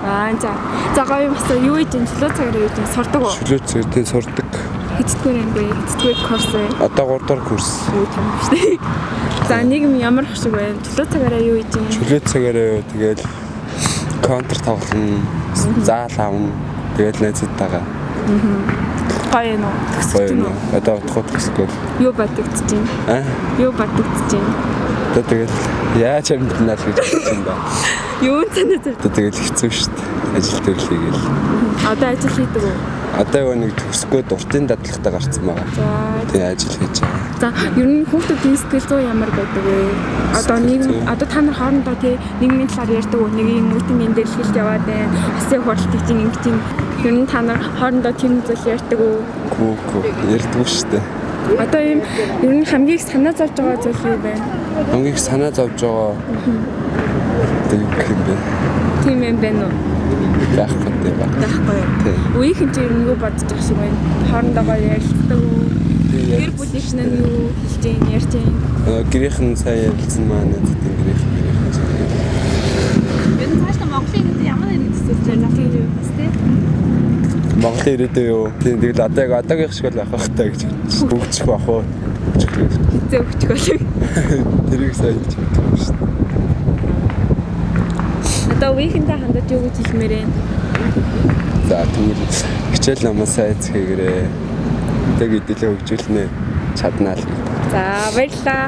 За гоё бас юу ийж ин чөлөө цагаар юу ийж сурдаг уу? Чөлөө цагаар сурдаг. Хэцдгээр юм бэ? Хэцдгээр курс ээ. Одоо 3 дахь курс. Өө том шүү дээ. За нэг юм ямар их шиг байна? Чөлөө цагаараа юу ийж ин? Чөлөө цагаараа тэгэл контр тоглоно, заал авна. Тэгэл найзтайгаа. Гоё нөө. Төгсөж нөө. Одоо утгах төсгөл. Юу бодогдчихэв? Юу бодогдчихэв? Одоо тэгэл яаж амьдрнаа л гэж бодож байна. Юу цанаа зөв. Одоо тэгэл хэцүү шүү дээ. Ажил төрлий гээл. Одоо ажил хийдэг үү? Одоо нэг төгсгөө дуртын дадлагтай гарцсан байгаа. Тэгээ ажил хийж байгаа. За ер нь хүүхдүүдийн сэтгэл зүй ямар байдаг вэ? Одоо та нар хоорондоо тий нийгмийн талаар ярьдаг уу? Нэг юм митингийн дээр хэлж яваад байна. Асын хуралт гэж ингэж юм. Ер нь та нар хоорондоо тийм зүйл ярьдаг уу? Гүү ярьдаг шүү дээ. Одоо юм ер нь хамгийн их санаа зовж байгаа зүйл юу вэ? Хамгийн их санаа зовж байгаа. Тийм юм байна уу? Яахгүй дээ ба. Яахгүй. Үеийн хэмжээ ер нь юу бодож байгаа шиг байна? Хоорондоо ярилцдаг уу? Гэр бүлийнх нь юу хэлж юм ярьж юм? Гэрийнхэн сайн ярилцсан маань эцэдийн гэрийнхэн. Бид цааш та Монголын ирээдүйд ямар ирээд төсөөлж байна тийм бас тийм. Монголын ирээдүй юу? Тийм тэгэл одоогийн шиг л байх байх таа гэж бүгдчих бах уу. Хизээ өгчих болов. Тэрийг сайн хэлж чадахгүй шүү дээ. Одоо үеийнхэнтэй хандаж юу гэж хэлмээр вэ? За тэгвэл хичээл намаа сайн эцгээгээрээ тэг идэвхтэй хөгжүүлнэ чаднаа л. За баярлалаа.